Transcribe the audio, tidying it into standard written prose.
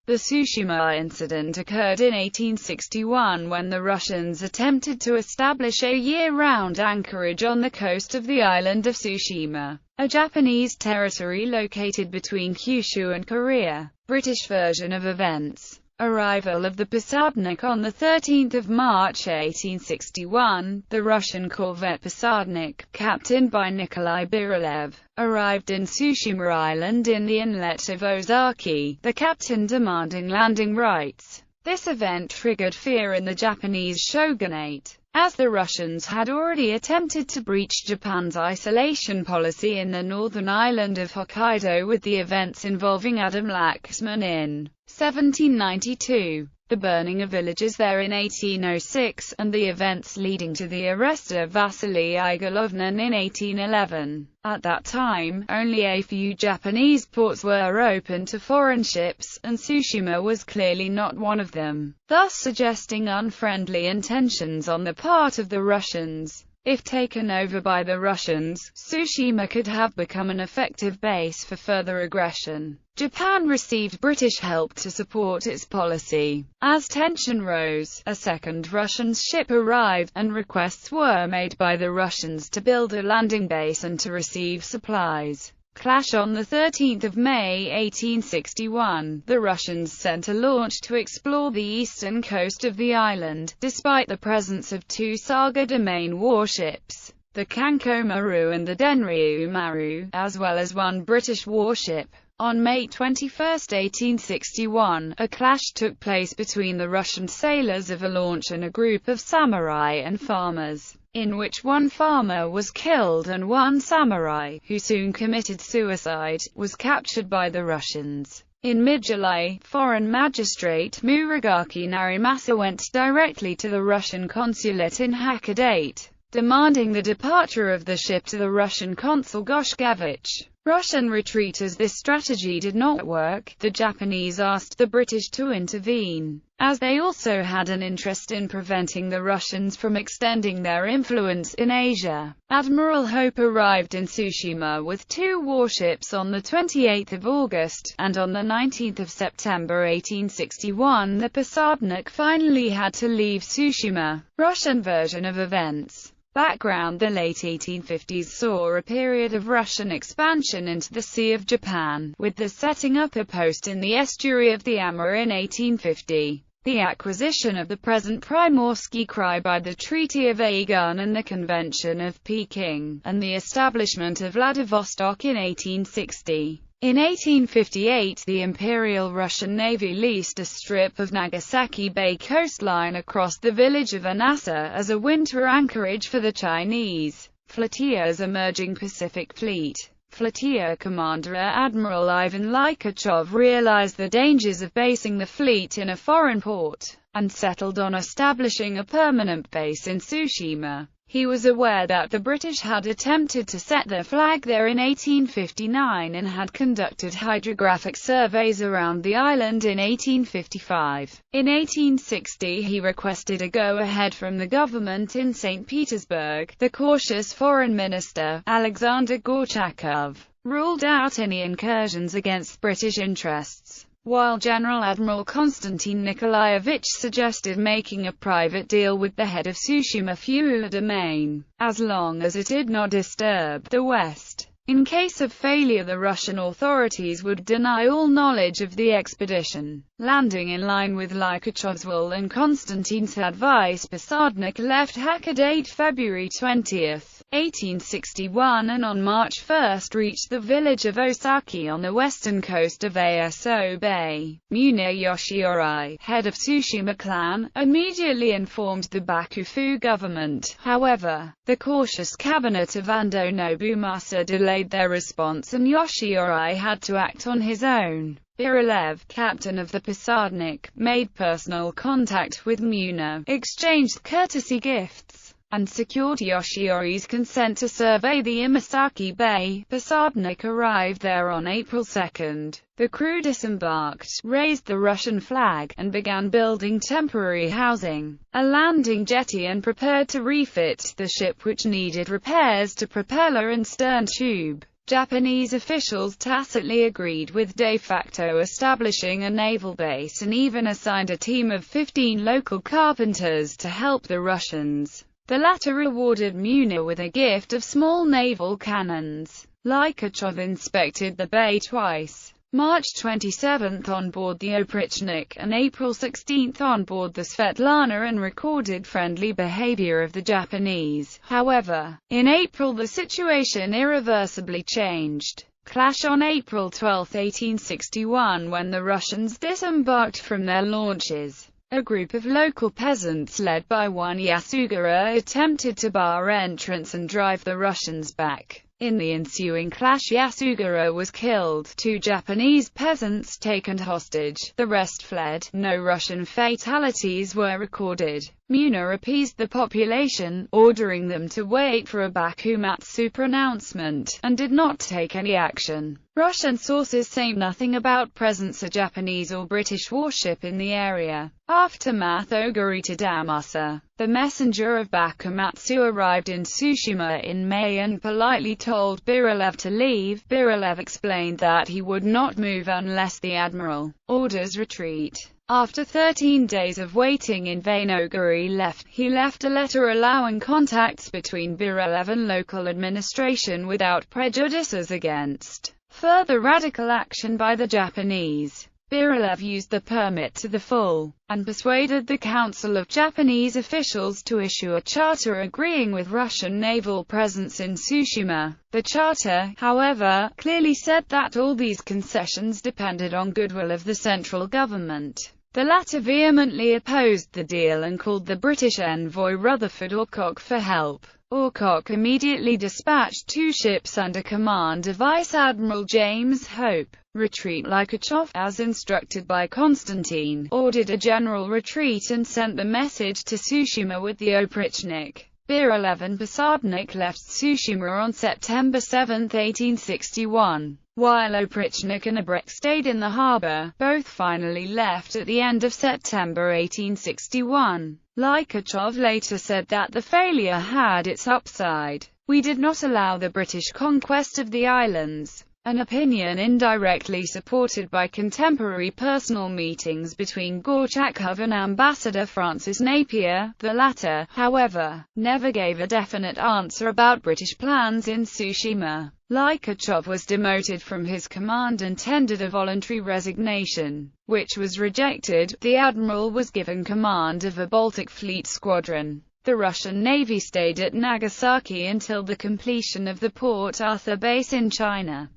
The Tsushima incident occurred in 1861 when the Russians attempted to establish a year-round anchorage on the coast of the island of Tsushima, a Japanese territory located between Kyushu and Korea. British version of events. Arrival of the Posadnik. On 13 March 1861, the Russian corvette Posadnik, captained by Nikolai Byrylev, arrived in Tsushima Island in the inlet of Ozaki, the captain demanding landing rights. This event triggered fear in the Japanese shogunate, as the Russians had already attempted to breach Japan's isolation policy in the northern island of Hokkaido with the events involving Adam Laxman in 1792, the burning of villages there in 1806, and the events leading to the arrest of Vasily Igolovnin in 1811. At that time, only a few Japanese ports were open to foreign ships, and Tsushima was clearly not one of them, thus suggesting unfriendly intentions on the part of the Russians. If taken over by the Russians, Tsushima could have become an effective base for further aggression. Japan received British help to support its policy. As tension rose, a second Russian ship arrived, and requests were made by the Russians to build a landing base and to receive supplies. Clash. On 13 May 1861, the Russians sent a launch to explore the eastern coast of the island, despite the presence of two Saga domain warships, the Kankomaru and the Denryu Maru, as well as one British warship. On May 21, 1861, a clash took place between the Russian sailors of a launch and a group of samurai and farmers, in which one farmer was killed and one samurai, who soon committed suicide, was captured by the Russians. In mid-July, foreign magistrate Muragaki Narimasa went directly to the Russian consulate in Hakodate, demanding the departure of the ship to the Russian consul Goshkevich. Russian retreat. As this strategy did not work, the Japanese asked the British to intervene, as they also had an interest in preventing the Russians from extending their influence in Asia. Admiral Hope arrived in Tsushima with two warships on 28 August, and on 19 September 1861 the Posadnik finally had to leave Tsushima. Russian version of events. Background. The late 1850s saw a period of Russian expansion into the Sea of Japan, with the setting up a post in the estuary of the Amur in 1850, the acquisition of the present Primorsky Krai by the Treaty of Agan and the Convention of Peking, and the establishment of Vladivostok in 1860. In 1858, the Imperial Russian Navy leased a strip of Nagasaki Bay coastline across the village of Anasa as a winter anchorage for the Chinese flotilla's emerging Pacific Fleet. Flotilla Commander Admiral Ivan Lykachov realized the dangers of basing the fleet in a foreign port, and settled on establishing a permanent base in Tsushima. He was aware that the British had attempted to set their flag there in 1859 and had conducted hydrographic surveys around the island in 1855. In 1860 he requested a go-ahead from the government in St. Petersburg. The cautious foreign minister, Alexander Gorchakov, ruled out any incursions against British interests, while General Admiral Konstantin Nikolaevich suggested making a private deal with the head of Tsushima Fuel Domain, as long as it did not disturb the West. In case of failure, the Russian authorities would deny all knowledge of the expedition. Landing. In line with Lykachov's will and Konstantin's advice, Posadnik left Hakodate February 20, 1861, and on March 1 reached the village of Osaki on the western coast of Aso Bay. Mune Yoshiori, head of Tsushima clan, immediately informed the Bakufu government. However, the cautious cabinet of Ando Nobumasa delayed their response, and Yoshiori had to act on his own. Byrylev, captain of the Posadnik, made personal contact with Mune, exchanged courtesy gifts, and secured Yoshiori's consent to survey the Imasaki Bay. Posadnik arrived there on April 2. The crew disembarked, raised the Russian flag, and began building temporary housing, a landing jetty, and prepared to refit the ship, which needed repairs to propeller and stern tube. Japanese officials tacitly agreed with de facto establishing a naval base and even assigned a team of 15 local carpenters to help the Russians. The latter rewarded Munier with a gift of small naval cannons. Likachov inspected the bay twice. March 27 on board the Oprichnik and April 16 on board the Svetlana, and recorded friendly behavior of the Japanese. However, in April the situation irreversibly changed. Clash on April 12, 1861, when the Russians disembarked from their launches. A group of local peasants led by one Yasugara attempted to bar entrance and drive the Russians back. In the ensuing clash, Yasugara was killed, 2 Japanese peasants taken hostage, the rest fled. No Russian fatalities were recorded. Munier appeased the population, ordering them to wait for a Bakumatsu pronouncement, and did not take any action. Russian sources say nothing about presence of Japanese or British warship in the area. Aftermath. Oguri Tadamasa, the messenger of Bakumatsu, arrived in Tsushima in May and politely told Byrilev to leave. Byrilev explained that he would not move unless the admiral orders retreat. After 13 days of waiting in vain, Oguri left. He left a letter allowing contacts between Byrilev and local administration without prejudices against further radical action by the Japanese. Byrilev used the permit to the full, and persuaded the Council of Japanese officials to issue a charter agreeing with Russian naval presence in Tsushima. The charter, however, clearly said that all these concessions depended on goodwill of the central government. The latter vehemently opposed the deal and called the British envoy Rutherford Alcock for help. Alcock immediately dispatched 2 ships under command of Vice Admiral James Hope. Retreat. Likachov, as instructed by Constantine, ordered a general retreat and sent the message to Tsushima with the Oprichnik. Byrilev and Posадnik left Tsushima on September 7, 1861, while Oprichnik and Abrek stayed in the harbor. Both finally left at the end of September 1861. Likachov later said that the failure had its upside. We did not allow the British conquest of the islands, an opinion indirectly supported by contemporary personal meetings between Gorchakov and Ambassador Francis Napier. The latter, however, never gave a definite answer about British plans in Tsushima. Likachov was demoted from his command and tendered a voluntary resignation, which was rejected. The admiral was given command of a Baltic Fleet squadron. The Russian Navy stayed at Nagasaki until the completion of the Port Arthur base in China.